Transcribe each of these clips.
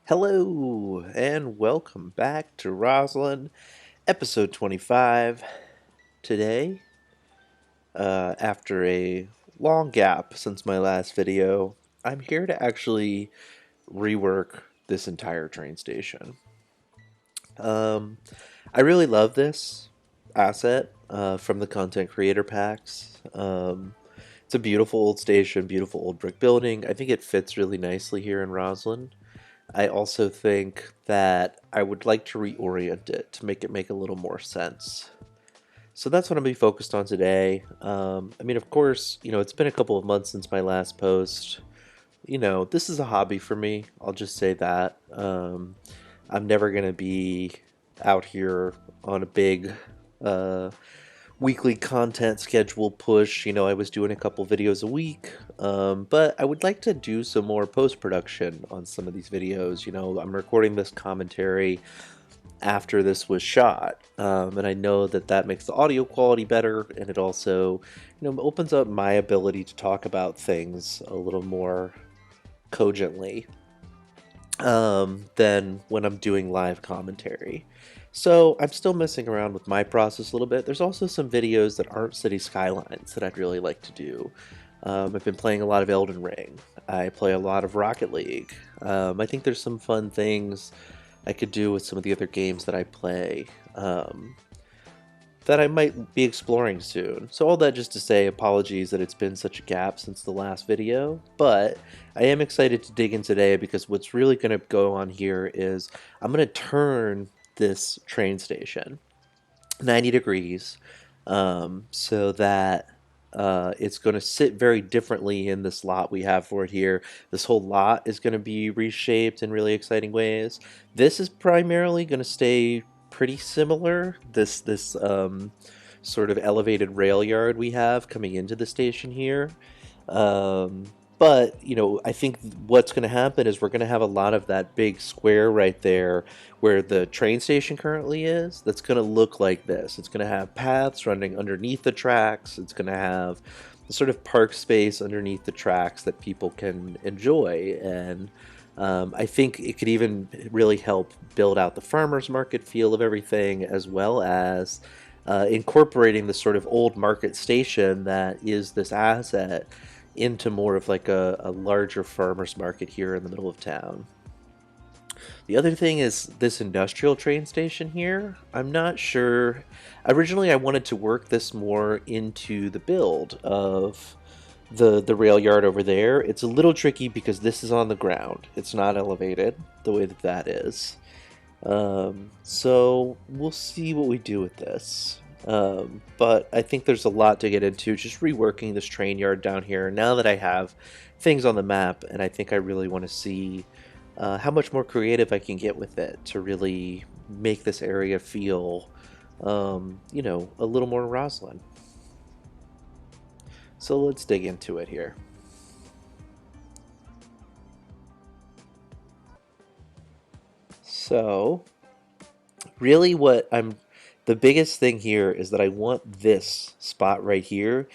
Hello, and welcome back to Roslyn, episode 25. Today, after a long gap since my last video, I'm here to actually rework this entire train station. Um, I really love this asset from the content creator packs. It's a beautiful old station, beautiful old brick building. I think it fits really nicely here in Roslyn. I also think that I would like to reorient it to make it make a little more sense. So that's what I'm going to be focused on today. I mean, of course, it's been a couple of months since my last post. This is a hobby for me. I'll just say that. I'm never going to be out here on a big uh, weekly content schedule push. I was doing a couple videos a week, but I would like to do some more post-production on some of these videos. I'm recording this commentary after this was shot, and I know that that makes the audio quality better, and it also, opens up my ability to talk about things a little more cogently than when I'm doing live commentary. So I'm still messing around with my process a little bit. There's also some videos that aren't City Skylines that I'd really like to do. I've been playing a lot of Elden Ring. I play a lot of Rocket League. I think there's some fun things I could do with some of the other games that I play that I might be exploring soon. So all that just to say, apologies that it's been such a gap since the last video, but I am excited to dig in today because what's really going to go on here is I'm going to turn this train station 90 degrees so that it's going to sit very differently in this lot we have for it here. This whole lot is going to be reshaped in really exciting ways. This is primarily going to stay pretty similar. This sort of elevated rail yard we have coming into the station here. Um, but, I think what's going to happen is we're going to have a lot of that big square right there where the train station currently is. That's going to look like this. It's going to have paths running underneath the tracks. It's going to have the sort of park space underneath the tracks that people can enjoy. And I think it could even really help build out the farmers market feel of everything, as well as incorporating the sort of old market station that is this asset into more of like a larger farmers market here in the middle of town. The other thing is this industrial train station here. I'm not sure. Originally, I wanted to work this more into the build of the rail yard over there. It's a little tricky because this is on the ground. It's not elevated the way that that is. So we'll see what we do with this. But I think there's a lot to get into just reworking this train yard down here now that I have things on the map, and I think I really want to see how much more creative I can get with it to really make this area feel, a little more Roslyn. So let's dig into it here. So, really the biggest thing here is that I want this spot right here.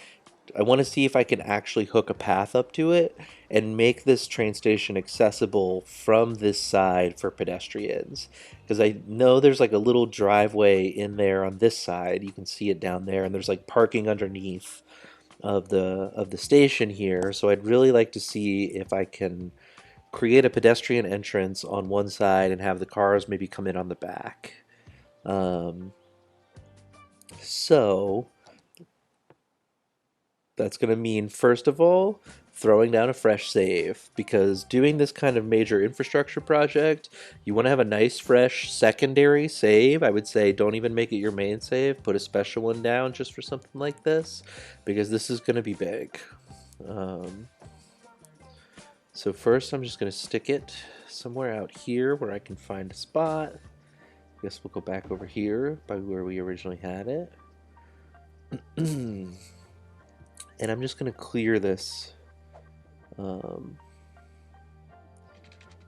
I want to see if I can actually hook a path up to it and make this train station accessible from this side for pedestrians. Because I know there's like a little driveway in there on this side. You can see it down there, and there's like parking underneath of the station here. So I'd really like to see if I can create a pedestrian entrance on one side and have the cars maybe come in on the back. Um, so that's going to mean, first of all, throwing down a fresh save, because doing this kind of major infrastructure project, you want to have a nice fresh secondary save. I would say don't even make it your main save. Put a special one down just for something like this, because this is going to be big. Um, so first I'm just going to stick it somewhere out here where I can find a spot. I guess we'll go back over here by where we originally had it. And I'm just going to clear this.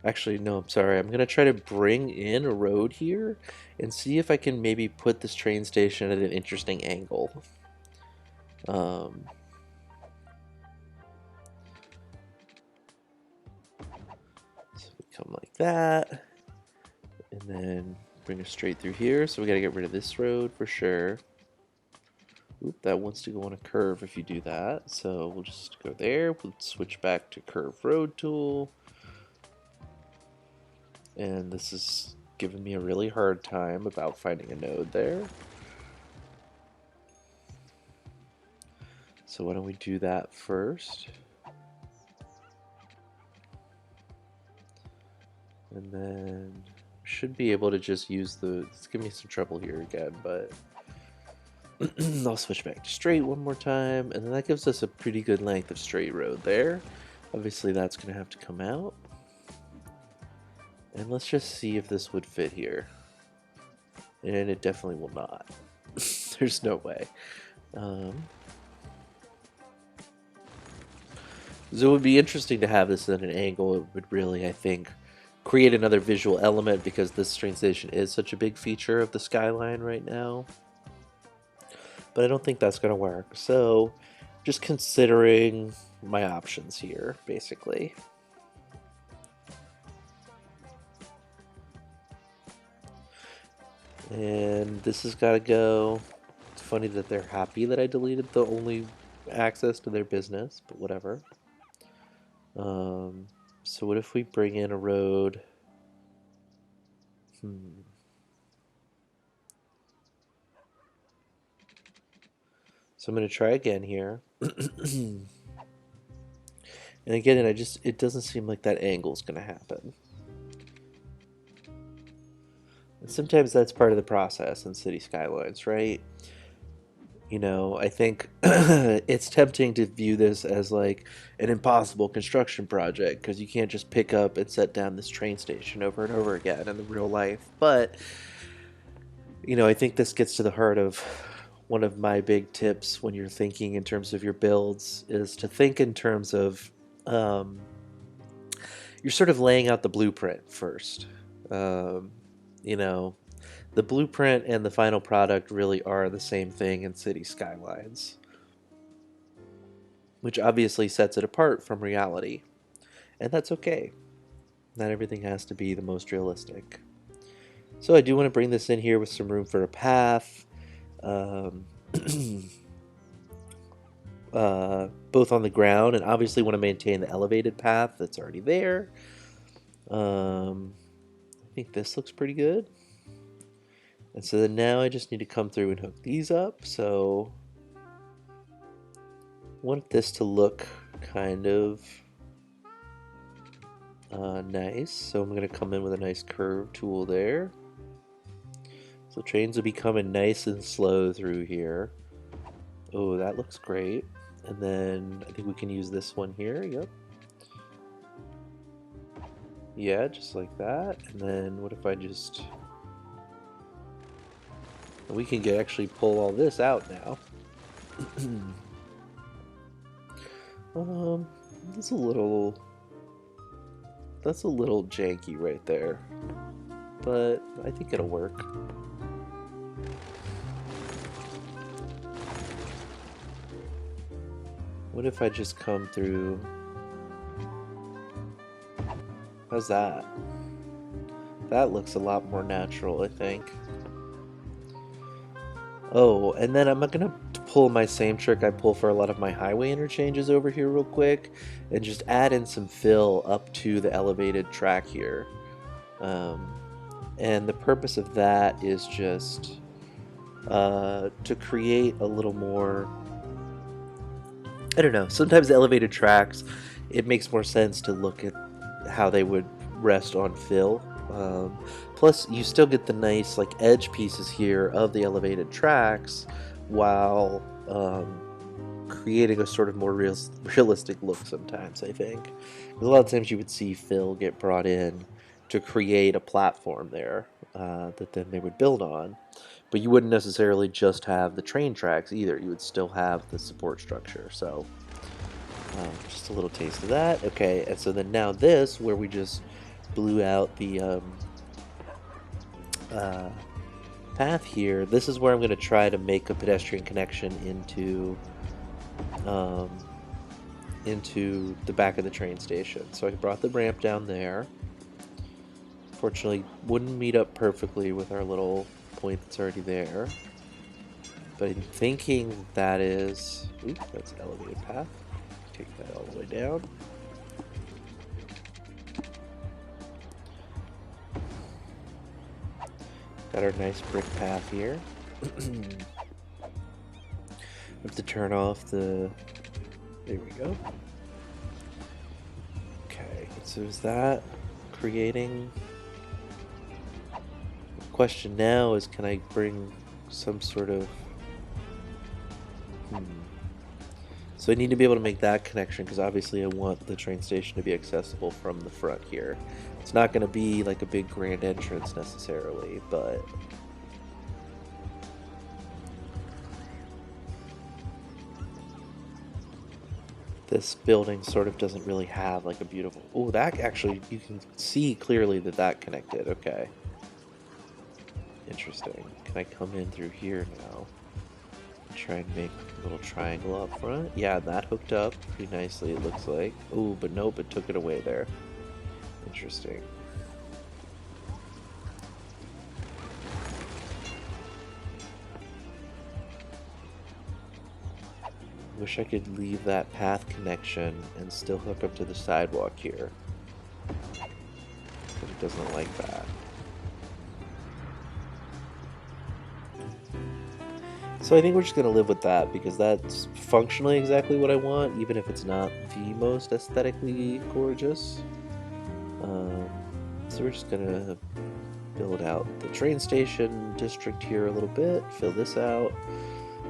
Actually, no, I'm sorry. I'm going to try to bring in a road here and see if I can maybe put this train station at an interesting angle. Um, so we come like that, and then bring us straight through here. So we gotta get rid of this road for sure. Oop, that wants to go on a curve if you do that. So we'll just go there. We'll switch back to curve road tool. And this is giving me a really hard time about finding a node there. So why don't we do that first? And then should be able to just use the, it's giving me some trouble here again, but I'll switch back to straight one more time, and then that gives us a pretty good length of straight road there. Obviously that's going to have to come out. And let's just see if this would fit here. And it definitely will not. There's no way. So it would be interesting to have this at an angle. It would really, I think, create another visual element because this train station is such a big feature of the skyline right now. But I don't think that's going to work. So just considering my options here, basically. And this has got to go. It's funny that they're happy that I deleted the only access to their business, but whatever. So what if we bring in a road? So I'm going to try again here. And again, it doesn't seem like that angle is going to happen. And sometimes that's part of the process in city skylines, right? You know, I think it's tempting to view this as like an impossible construction project because you can't just pick up and set down this train station over and over again in the real life. But, you know, I think this gets to the heart of one of my big tips when you're thinking in terms of your builds is to think in terms of you're sort of laying out the blueprint first. You know, the blueprint and the final product really are the same thing in city skylines, which obviously sets it apart from reality. And that's okay. Not everything has to be the most realistic. So I do want to bring this in here with some room for a path. Both on the ground, and obviously want to maintain the elevated path that's already there. I think this looks pretty good. And so then now I just need to come through and hook these up. So I want this to look kind of nice. So I'm going to come in with a nice curve tool there. So trains will be coming nice and slow through here. Oh, that looks great. And then I think we can use this one here. Yep. Yeah, just like that. And then what if I just... We can actually pull all this out now. That's a little janky right there. But I think it'll work. What if I just come through? How's that? That looks a lot more natural, I think. Oh, and then I'm gonna pull my same trick I pull for a lot of my highway interchanges over here real quick, and just add in some fill up to the elevated track here. And the purpose of that is just to create a little more, I don't know, sometimes the elevated tracks, it makes more sense to look at how they would rest on fill. Plus, you still get the nice like edge pieces here of the elevated tracks while creating a sort of more realistic look sometimes, I think. Because a lot of times you would see fill get brought in to create a platform there that then they would build on. But you wouldn't necessarily just have the train tracks either. You would still have the support structure. So just a little taste of that. Okay, and so then now this, where we just blew out the path here, this is where I'm going to try to make a pedestrian connection into the back of the train station. So I brought the ramp down there. Unfortunately, wouldn't meet up perfectly with our little point that's already there. But I'm thinking that is... Oop, that's an elevated path. Take that all the way down. Got our nice brick path here. Have to turn off the... There we go. Okay, so is that creating... The question now is, can I bring some sort of... So I need to be able to make that connection, because obviously I want the train station to be accessible from the front here. It's not going to be like a big grand entrance necessarily, but... This building sort of doesn't really have like a beautiful... Oh, that actually, you can see clearly that that connected. Okay. Interesting. Can I come in through here now? Try and make a little triangle up front. Yeah, that hooked up pretty nicely, it looks like. Oh, but nope, it took it away there. Interesting. Wish I could leave that path connection and still hook up to the sidewalk here. But it doesn't like that. So I think we're just going to live with that, because that's functionally exactly what I want, even if it's not the most aesthetically gorgeous. So we're just going to build out the train station district here a little bit, fill this out,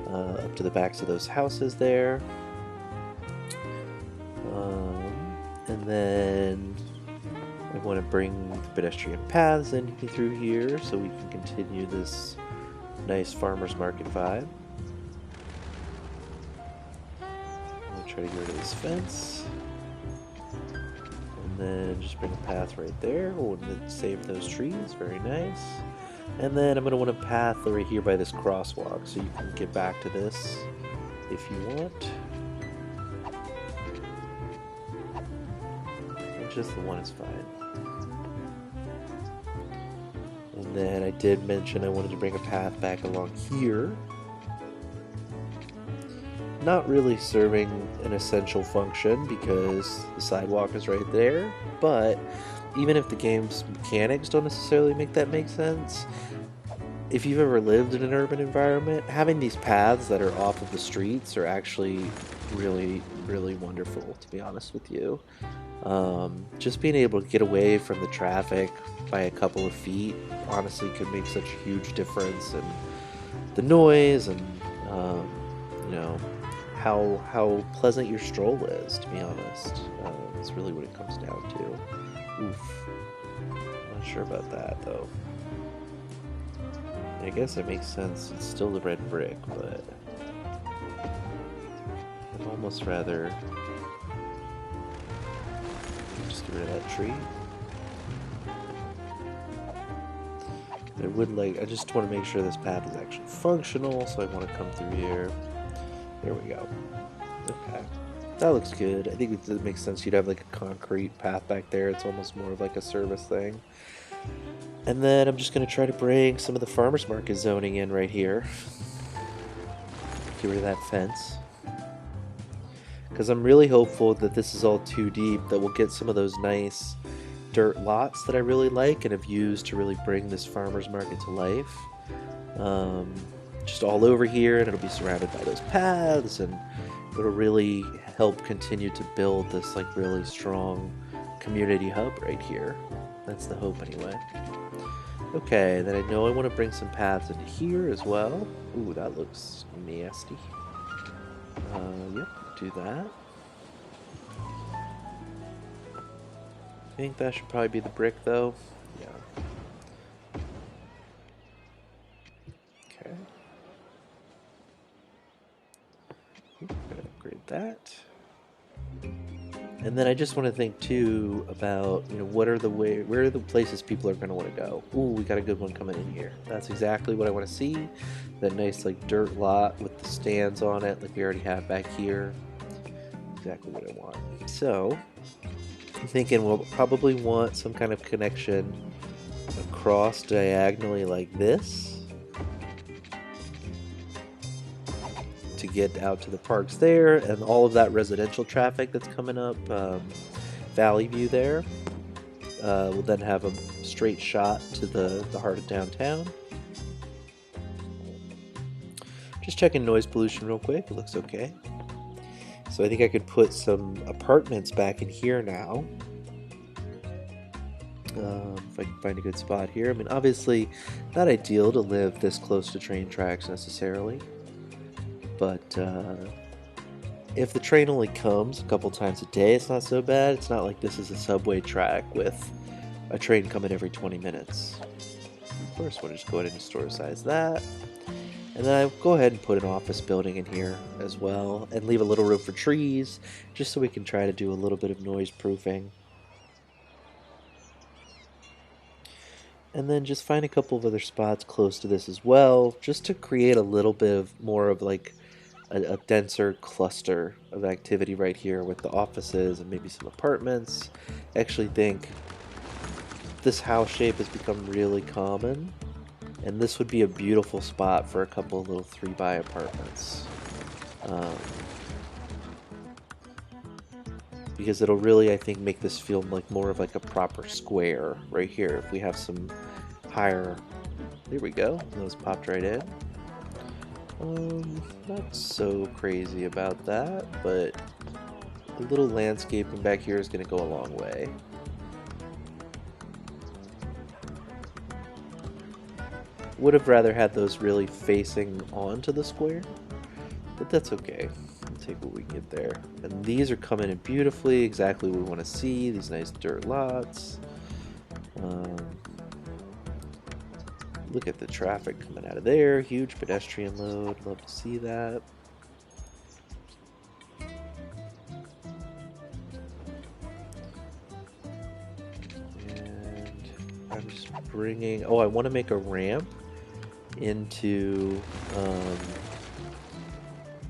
up to the backs of those houses there. And then I want to bring the pedestrian paths in through here so we can continue this nice farmer's market vibe. I'm going to try to get rid of this fence. And then just bring a path right there. Oh, and save those trees. Very nice. And then I'm going to want a path right here by this crosswalk so you can get back to this if you want. And just the one is fine. And then I did mention I wanted to bring a path back along here. Not really serving an essential function because the sidewalk is right there, but even if the game's mechanics don't necessarily make that make sense, if you've ever lived in an urban environment, having these paths that are off of the streets are actually really, really wonderful, to be honest with you. Just being able to get away from the traffic by a couple of feet honestly could make such a huge difference in the noise and you know, how pleasant your stroll is, to be honest. It's really what it comes down to. Oof. Not sure about that though. I guess it makes sense. It's still the red brick, but I'd almost rather just get rid of that tree. I just want to make sure this path is actually functional, so I want to come through here. There we go. Okay. That looks good. I think it makes sense. You'd have like a concrete path back there. It's almost more of like a service thing. And then I'm just going to try to bring some of the farmer's market zoning in right here. Get rid of that fence. Because I'm really hopeful that this is all too deep, that we'll get some of those nice dirt lots that I really like and have used to really bring this farmer's market to life. Just all over here, and it'll be surrounded by those paths, and it'll really help continue to build this like really strong community hub right here. That's the hope anyway. Okay, then I know I want to bring some paths into here as well. Ooh, that looks nasty. Yep, do that. I think that should probably be the brick though. Yeah. Okay. I'm gonna upgrade that. And then I just want to think too about, you know, where are the places people are going to want to go. Ooh, we got a good one coming in here. That's exactly what I want to see. That nice like dirt lot with the stands on it like we already have back here. Exactly what I want. So I'm thinking we'll probably want some kind of connection across diagonally like this to get out to the parks there, and all of that residential traffic that's coming up Valley View there will then have a straight shot to the heart of downtown. Just checking noise pollution real quick, it looks okay. So I think I could put some apartments back in here now. If I can find a good spot here. I mean, obviously not ideal to live this close to train tracks necessarily, but if the train only comes a couple times a day, it's not so bad. It's not like this is a subway track with a train coming every 20 minutes. Of course, we'll just go ahead and store size that. And then I'll go ahead and put an office building in here as well, and leave a little room for trees, just so we can try to do a little bit of noise proofing. And then just find a couple of other spots close to this as well, just to create a little bit of more of like a denser cluster of activity right here with the offices and maybe some apartments. I actually think this house shape has become really common, and this would be a beautiful spot for a couple of little 3-by apartments. Because it'll really, I think, make this feel like more of like a proper square right here. If we have some higher, there we go, those popped right in. Not so crazy about that, but a little landscaping back here is going to go a long way. Would have rather had those really facing onto the square, but that's okay. We'll take what we can get there. And these are coming in beautifully, exactly what we want to see, these nice dirt lots. Look at the traffic coming out of there, huge pedestrian load, love to see that. And I'm just bringing, oh, I want to make a ramp into,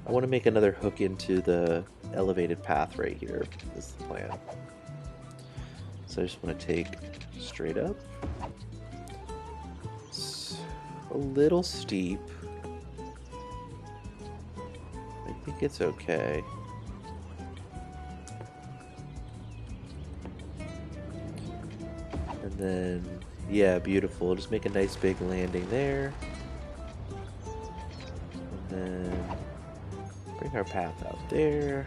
I want to make another hook into the elevated path right here, is the plan. So I just want to take straight up. It's a little steep. I think it's okay. And then, yeah, beautiful. Just make a nice big landing there. And then bring our path out there.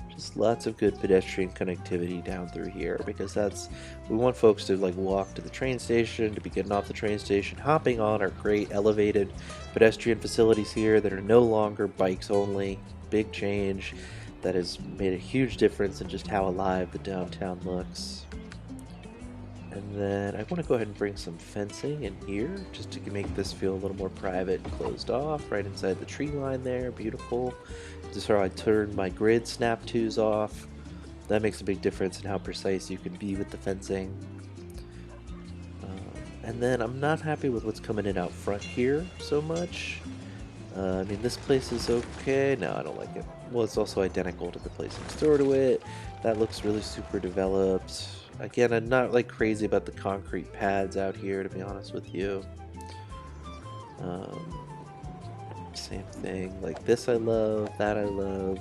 Just lots of good pedestrian connectivity down through here, because that's, we want folks to like walk to the train station, to be getting off the train station, hopping on our great elevated pedestrian facilities here that are no longer bikes only. Big change that has made a huge difference in just how alive the downtown looks. And then I want to go ahead and bring some fencing in here just to make this feel a little more private and closed off right inside the tree line there. Beautiful. Just how I turn my grid snap twos off. That makes a big difference in how precise you can be with the fencing. And then I'm not happy with what's coming in out front here so much. I mean, this place is okay. No, I don't like it. Well, it's also identical to the place next door to it. That looks really super developed. Again, I'm not like crazy about the concrete pads out here, to be honest with you. Same thing. Like this I love, that I love.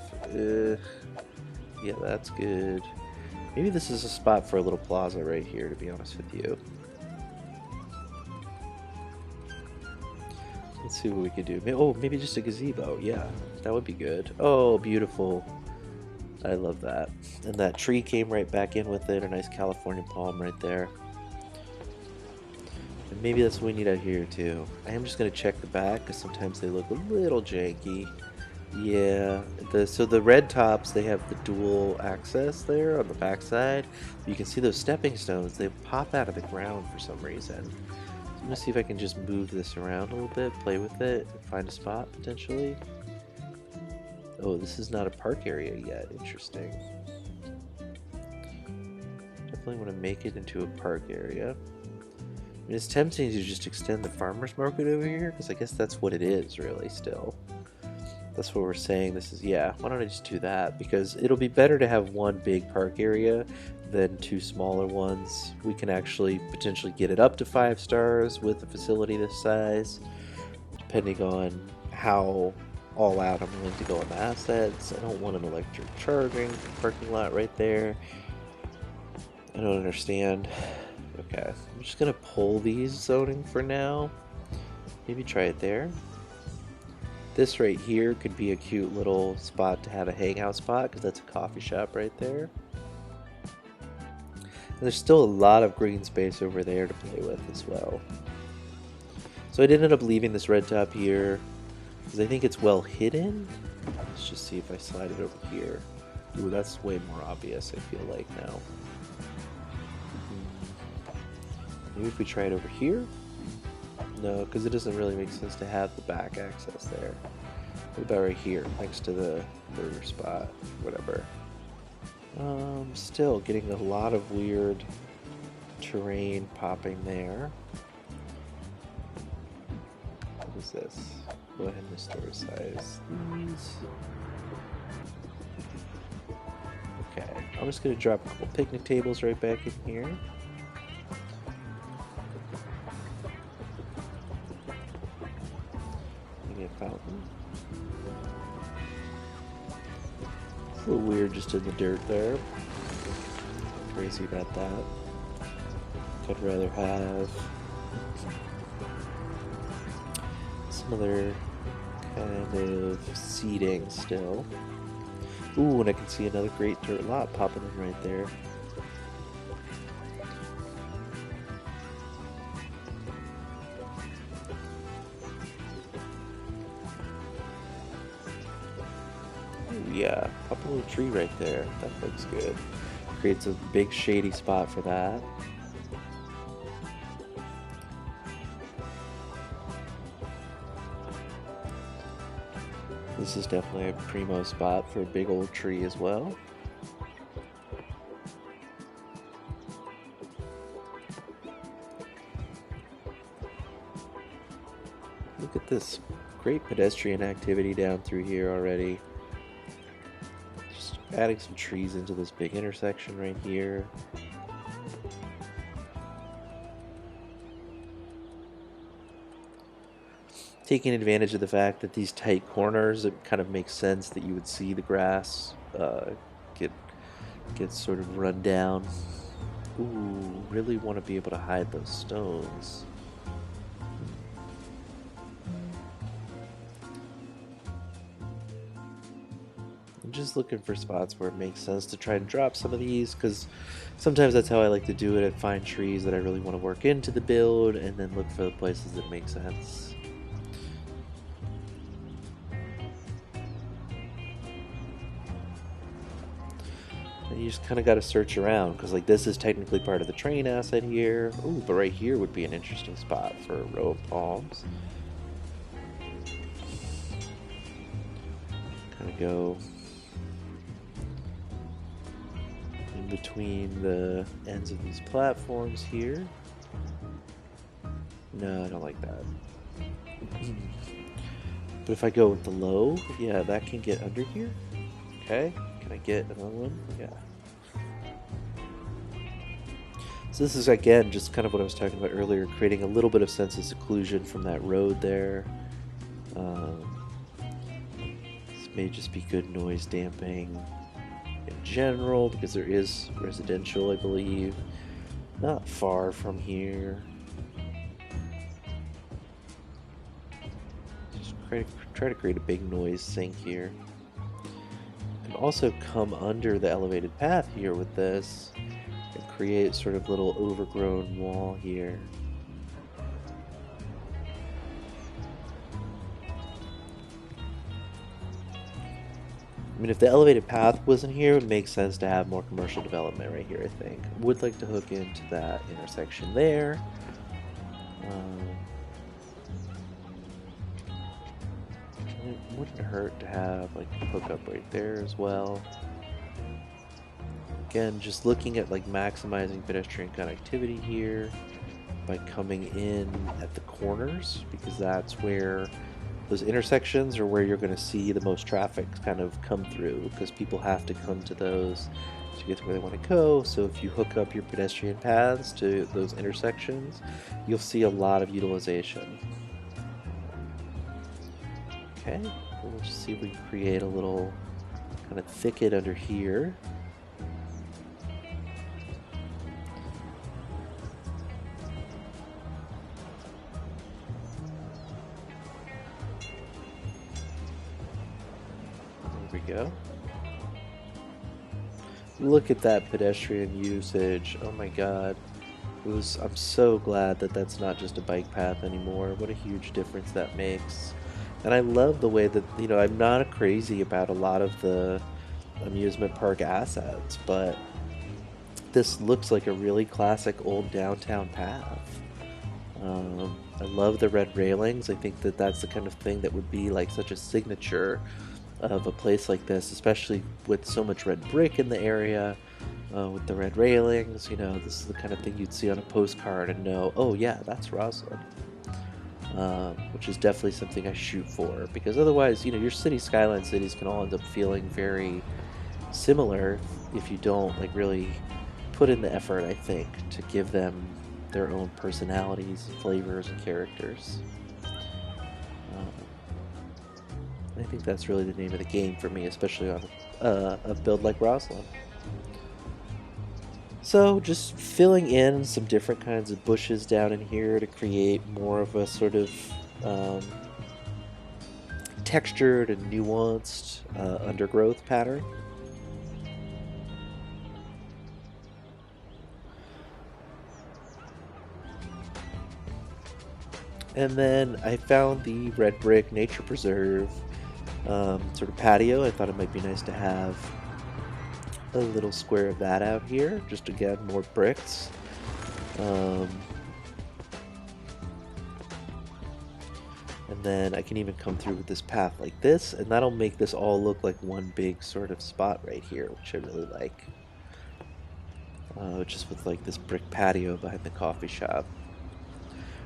Yeah, that's good. Maybe this is a spot for a little plaza right here, to be honest with you. Let's see what we could do. Oh, maybe just a gazebo. Yeah, that would be good. Oh, beautiful. I love that. And that tree came right back in with it. A nice California palm right there. And maybe that's what we need out here too. I am just going to check the back because sometimes they look a little janky. Yeah, so the red tops, they have the dual access there on the back side. You can see those stepping stones. They pop out of the ground for some reason. I'm going to see if I can just move this around a little bit, play with it, and find a spot potentially. Oh, this is not a park area yet. Interesting. Definitely want to make it into a park area. I mean, it's tempting to just extend the farmer's market over here, because I guess that's what it is, really, still. That's what we're saying. This is, yeah, why don't I just do that? Because it'll be better to have one big park area than two smaller ones. We can actually potentially get it up to 5 stars with a facility this size, depending on how all out I'm willing to go on the assets. I don't want an electric charging parking lot right there. I don't understand. Okay, I'm just gonna pull these zoning for now. Maybe try it there. This right here could be a cute little spot to have a hangout spot because that's a coffee shop right there. And there's still a lot of green space over there to play with as well. So I ended up leaving this red top here because I think it's well hidden. Let's just see if I slide it over here. Ooh, that's way more obvious, I feel like now. Maybe if we try it over here? No, because it doesn't really make sense to have the back access there. What about right here, next to the burger spot, whatever. Still getting a lot of weird terrain popping there. What is this? Go ahead and store size these. Okay, I'm just going to drop a couple picnic tables right back in here. Maybe a fountain. It's a little weird just in the dirt there. Crazy about that. I'd rather have some other kind of seating still. Ooh, and I can see another great dirt lot popping in right there. Ooh, yeah, pop a little tree right there. That looks good. Creates a big shady spot for that. This is definitely a primo spot for a big old tree as well. Look at this great pedestrian activity down through here already. Just adding some trees into this big intersection right here. Taking advantage of the fact that these tight corners, it kind of makes sense that you would see the grass get sort of run down. Ooh, really want to be able to hide those stones. I'm just looking for spots where it makes sense to try and drop some of these, because sometimes that's how I like to do it. I find trees that I really want to work into the build and then look for the places that make sense. You just kind of got to search around, because like this is technically part of the train asset here. Ooh, but right here would be an interesting spot for a row of palms. Kind of go in between the ends of these platforms here. No, I don't like that. But if I go with the low, yeah, that can get under here. Okay, can I get another one? Yeah. So this is, again, just kind of what I was talking about earlier, creating a little bit of sense of seclusion from that road there. This may just be good noise damping in general, because there is residential, I believe, not far from here. Just try to create a big noise sink here. Can also come under the elevated path here with this and create sort of little overgrown wall here. I mean, if the elevated path wasn't here, it would make sense to have more commercial development right here, I think. Would like to hook into that intersection there. It wouldn't hurt to have like a hookup right there as well. Again, just looking at like maximizing pedestrian connectivity here by coming in at the corners, because that's where those intersections are where you're going to see the most traffic kind of come through, because people have to come to those to get to where they want to go. So if you hook up your pedestrian paths to those intersections, you'll see a lot of utilization. Okay, we'll just see if we can create a little kind of thicket under here. There we go. Look at that pedestrian usage. Oh my god. I'm so glad that that's not just a bike path anymore. What a huge difference that makes. And I love the way that, you know, I'm not crazy about a lot of the amusement park assets, but this looks like a really classic old downtown path. I love the red railings. I think that that's the kind of thing that would be like such a signature of a place like this, especially with so much red brick in the area, with the red railings. You know, this is the kind of thing you'd see on a postcard and know, oh yeah, that's Roslyn. Which is definitely something I shoot for, because otherwise, you know, your skyline cities can all end up feeling very similar if you don't like really put in the effort, I think, to give them their own personalities, flavors, and characters. I think that's really the name of the game for me, especially on a build like Roslyn. So just filling in some different kinds of bushes down in here to create more of a sort of textured and nuanced undergrowth pattern. And then I found the red brick nature preserve sort of patio. I thought it might be nice to have a little square of that out here, just to get more bricks. And then I can even come through with this path like this, and that'll make this all look like one big sort of spot right here, which I really like. Just with like this brick patio behind the coffee shop,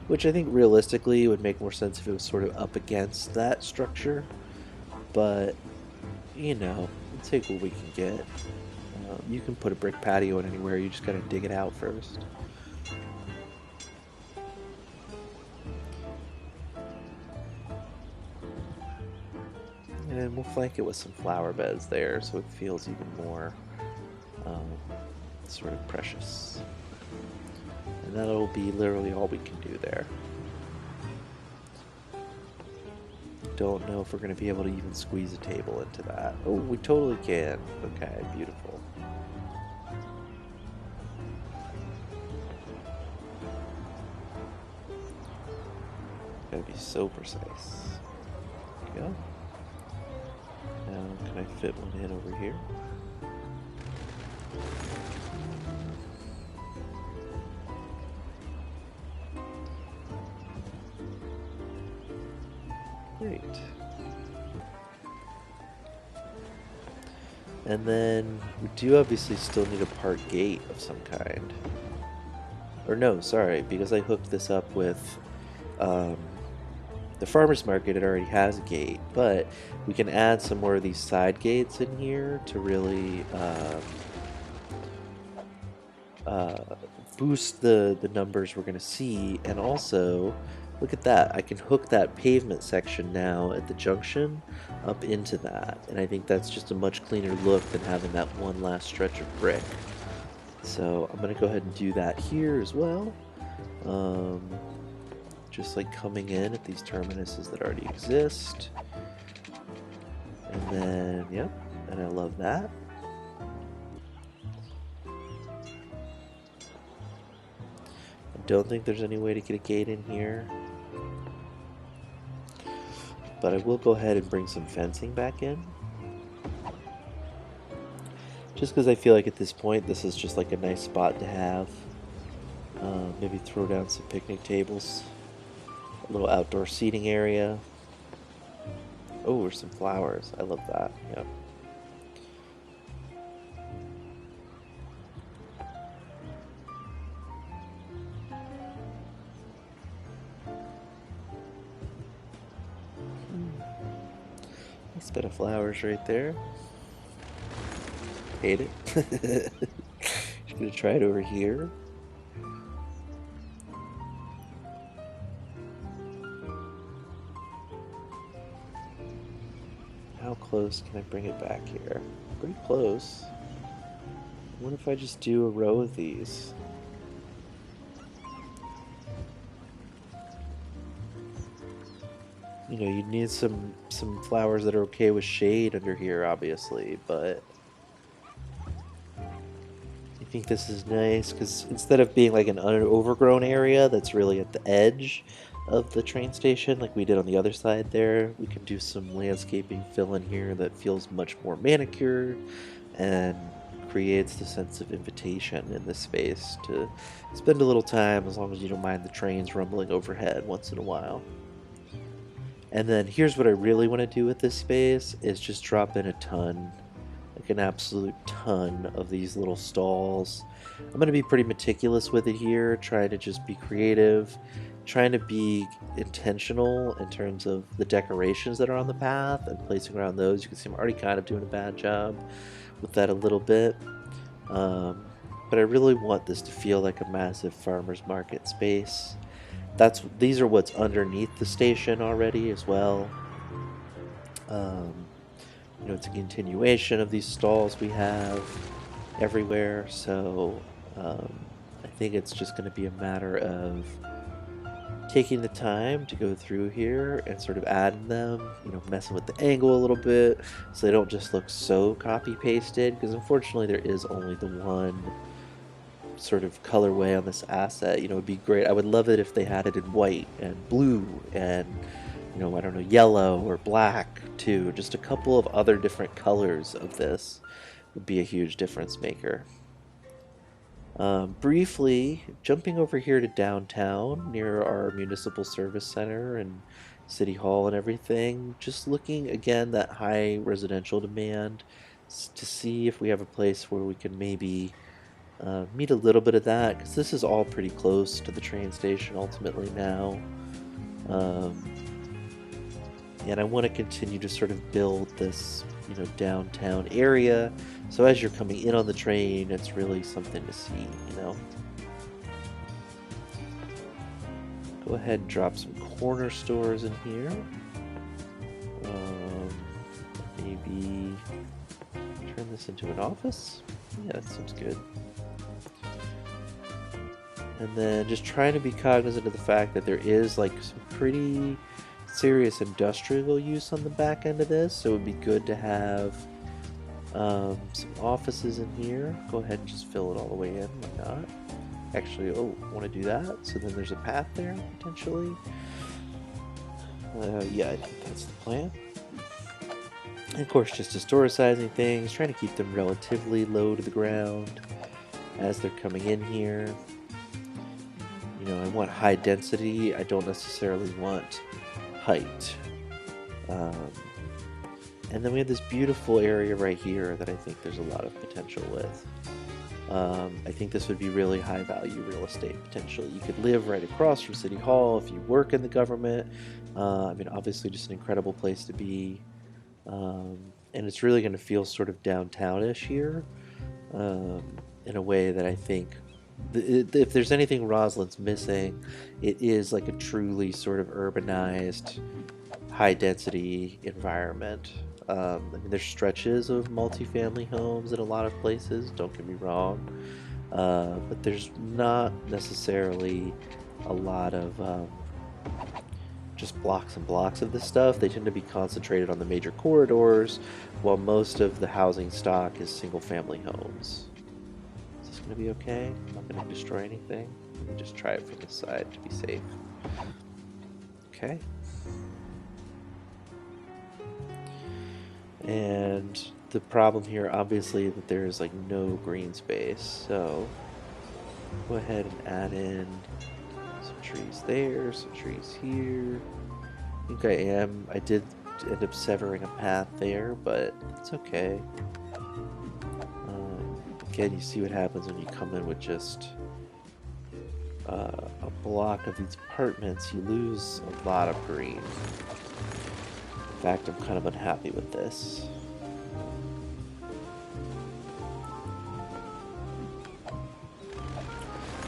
which I think realistically would make more sense if it was sort of up against that structure. But, you know, we'll take what we can get. You can put a brick patio in anywhere, you just gotta dig it out first. And we'll flank it with some flower beds there so it feels even more sort of precious. And that'll be literally all we can do there. Don't know if we're going to be able to even squeeze a table into that. Oh, we totally can. Okay, beautiful. Gotta be so precise. There we go. Now, can I fit one in over here? Great. And then we do obviously still need a park gate of some kind. Or no, sorry, because I hooked this up with the farmer's market, it already has a gate, but we can add some more of these side gates in here to really boost the numbers we're going to see. And also, look at that, I can hook that pavement section now at the junction up into that, and I think that's just a much cleaner look than having that one last stretch of brick. So I'm going to go ahead and do that here as well. Just like coming in at these terminuses that already exist. And then, yep, and I love that. I don't think there's any way to get a gate in here. But I will go ahead and bring some fencing back in. Just because I feel like at this point, this is just like a nice spot to have. Maybe throw down some picnic tables. A little outdoor seating area. Oh, there's some flowers. I love that. Yep. Nice bit of flowers right there. Hate it. Just gonna try it over here. How close can I bring it back here? Pretty close. What if I just do a row of these? You know, you'd need some flowers that are okay with shade under here, obviously, but I think this is nice because instead of being like an overgrown area that's really at the edge of the train station, like we did on the other side there, we can do some landscaping fill in here that feels much more manicured and creates the sense of invitation in this space to spend a little time, as long as you don't mind the trains rumbling overhead once in a while. And then here's what I really want to do with this space is just drop in a ton, like an absolute ton of these little stalls. I'm going to be pretty meticulous with it here, trying to just be creative, trying to be intentional in terms of the decorations that are on the path and placing around those. You can see I'm already kind of doing a bad job with that a little bit. But I really want this to feel like a massive farmer's market space. These are what's underneath the station already as well. You know, it's a continuation of these stalls we have everywhere, so I think it's just going to be a matter of taking the time to go through here and sort of adding them, you know, messing with the angle a little bit so they don't just look so copy pasted, because unfortunately there is only the one sort of colorway on this asset. You know, it'd be great. I would love it if they had it in white and blue and, you know, I don't know, yellow or black too. Just a couple of other different colors of this would be a huge difference maker. Briefly, jumping over here to downtown near our municipal service center and city hall and everything, just looking again that high residential demand to see if we have a place where we can maybe meet a little bit of that, because this is all pretty close to the train station ultimately now. And I want to continue to sort of build this, you know, downtown area, so as you're coming in on the train, it's really something to see, you know. Go ahead and drop some corner stores in here. Maybe turn this into an office. Yeah, that seems good. And then just trying to be cognizant of the fact that there is like some pretty serious industrial use on the back end of this, so it would be good to have some offices in here. Go ahead and just fill it all the way in, why not? Actually, oh, I want to do that, so then there's a path there, potentially. Yeah, I think that's the plan. And of course, just historicizing things, trying to keep them relatively low to the ground as they're coming in here. You know, I want high density, I don't necessarily want height. And then we have this beautiful area right here that I think there's a lot of potential with. I think this would be really high value real estate potentially. You could live right across from City Hall if you work in the government. I mean, obviously just an incredible place to be. And it's really going to feel sort of downtownish here in a way that I think if there's anything Roslyn's missing, it is like a truly sort of urbanized, high-density environment. I mean, there's stretches of multifamily homes in a lot of places, don't get me wrong, but there's not necessarily a lot of just blocks and blocks of this stuff. They tend to be concentrated on the major corridors, while most of the housing stock is single-family homes. Gonna be okay. I'm not gonna destroy anything. Let me just try it from this side to be safe. Okay. And the problem here, obviously, that there is like no green space. So go ahead and add in some trees there, some trees here. I think I did end up severing a path there, but it's okay. Again, you see what happens when you come in with just a block of these apartments. You lose a lot of green fact, I'm kind of unhappy with this.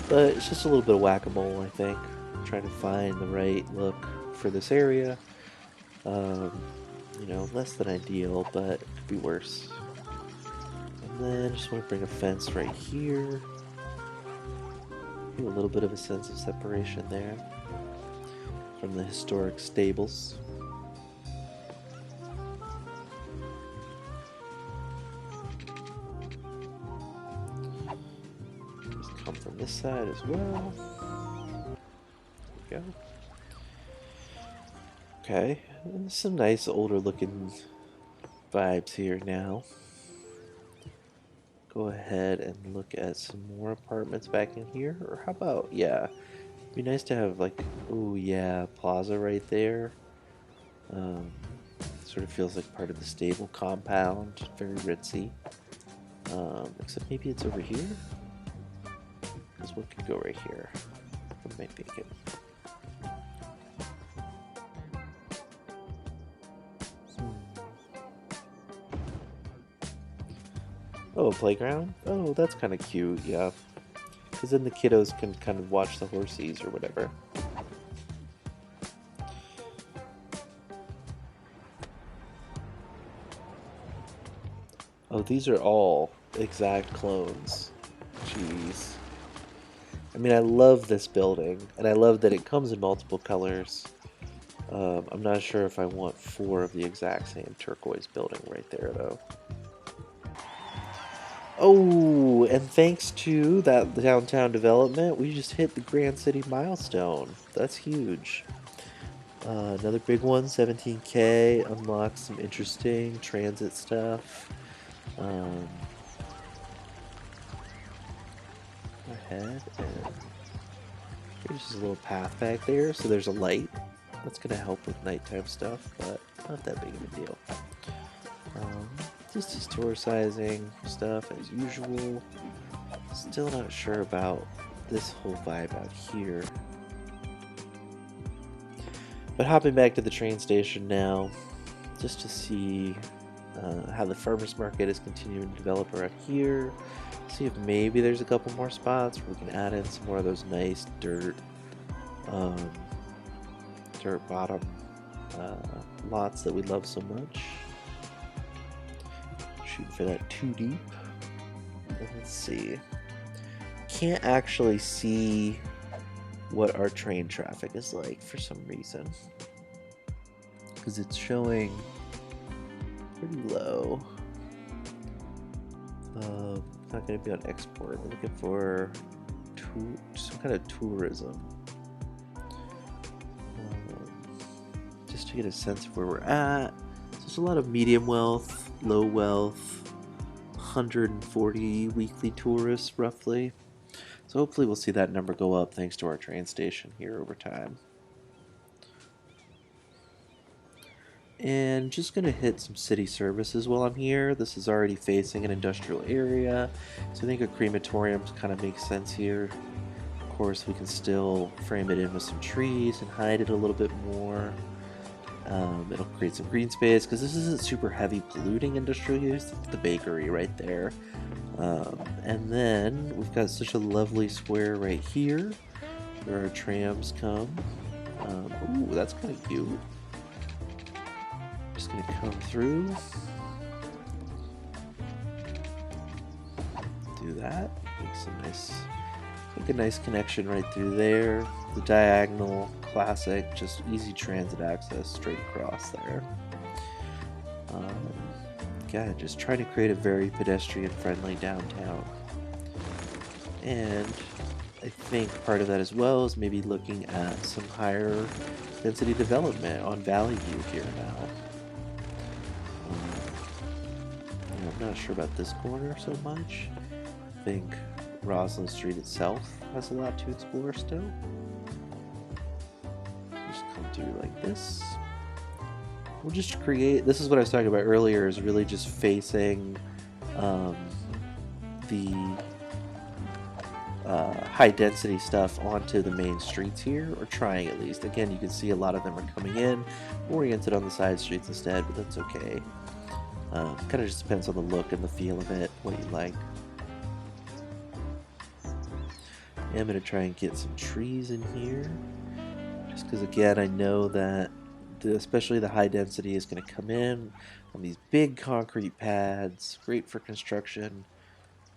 But it's just a little bit of whack-a-mole, I think. Trying to find the right look for this area. You know, less than ideal, but it could be worse. And then I just want to bring a fence right here. Give a little bit of a sense of separation there from the historic stables. Just come from this side as well. There we go. Okay, some nice older looking vibes here now. Go ahead and look at some more apartments back in here. Or how about, yeah, it'd be nice to have like, oh yeah, plaza right there. Sort of feels like part of the stable compound, very ritzy. Except maybe it's over here? Because what could go right here? What am I thinking? Oh, a playground? Oh, that's kind of cute, yeah. Because then the kiddos can kind of watch the horsies or whatever. Oh, these are all exact clones. Jeez. I mean, I love this building, and I love that it comes in multiple colors. I'm not sure if I want 4 of the exact same turquoise building right there, though. Oh, and thanks to that downtown development, we just hit the Grand City milestone. That's huge. Another big one, 17K, unlocks some interesting transit stuff. Go ahead and there's just a little path back there, so there's a light. That's gonna help with nighttime stuff, but not that big of a deal. Just historicizing stuff as usual. Still not sure about this whole vibe out here. But hopping back to the train station now, just to see how the farmers market is continuing to develop around here. See if maybe there's a couple more spots where we can add in some more of those nice dirt bottom lots that we love so much. Shooting for that 2 deep. Let's see. Can't actually see what our train traffic is like for some reason, because it's showing pretty low. Not going to be on export. We're looking for some kind of tourism, just to get a sense of where we're at. So there's a lot of medium wealth, low wealth, 140 weekly tourists roughly. So hopefully we'll see that number go up thanks to our train station here over time. And just going to hit some city services while I'm here. This is already facing an industrial area, so I think a crematorium kind of makes sense here. Of course, we can still frame it in with some trees and hide it a little bit more. It'll create some green space because this isn't super heavy polluting industrial use. The bakery right there. And then we've got such a lovely square right here where our trams come. Ooh, that's kind of cute. Just gonna come through, do that, make some nice, make a nice connection right through there. The diagonal, classic, just easy transit access straight across there. Again, just trying to create a very pedestrian friendly downtown. And I think part of that as well is maybe looking at some higher density development on Valley View here now. I'm not sure about this corner so much. I think Roslyn Street itself has a lot to explore still. Just come through like this. We'll just create, this is what I was talking about earlier, is really just facing the high density stuff onto the main streets here, or trying at least. Again, you can see a lot of them are coming in oriented on the side streets instead, but that's okay. Kind of just depends on the look and the feel of it, what you like. I'm going to try and get some trees in here, just because again I know that especially the high density is going to come in on these big concrete pads. Great for construction,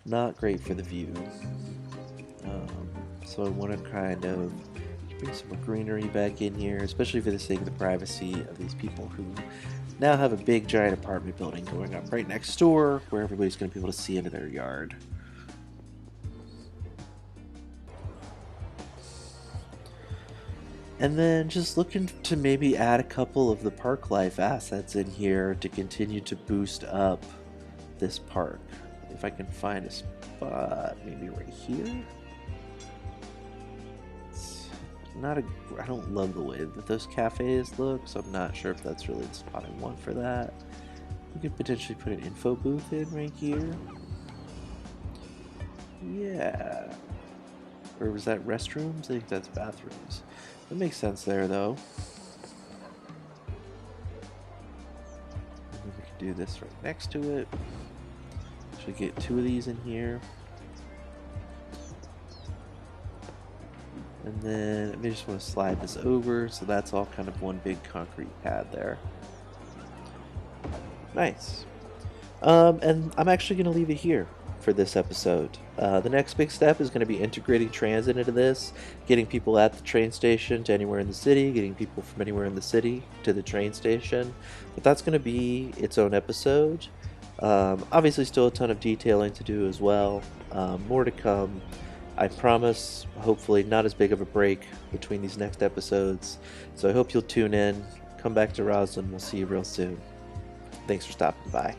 not great for the view. So I want to kind of bring some more greenery back in here, especially for the sake of the privacy of these people who now have a big giant apartment building going up right next door where everybody's going to be able to see into their yard. And then just looking to maybe add a couple of the park life assets in here to continue to boost up this park. If I can find a spot, maybe right here. I don't love the way that those cafes look, so I'm not sure if that's really the spot I want for that. We could potentially put an info booth in right here. Yeah. Or was that restrooms? I think that's bathrooms. That makes sense there, though. And we can do this right next to it. Should get 2 of these in here. And then I just want to slide this over, so that's all kind of one big concrete pad there. Nice. And I'm actually going to leave it here for this episode. The next big step is going to be integrating transit into this, getting people at the train station to anywhere in the city, getting people from anywhere in the city to the train station. But that's going to be its own episode. Obviously still a ton of detailing to do as well. More to come. I promise, hopefully not as big of a break between these next episodes. So I hope you'll tune in. Come back to Roslyn. We'll see you real soon. Thanks for stopping by.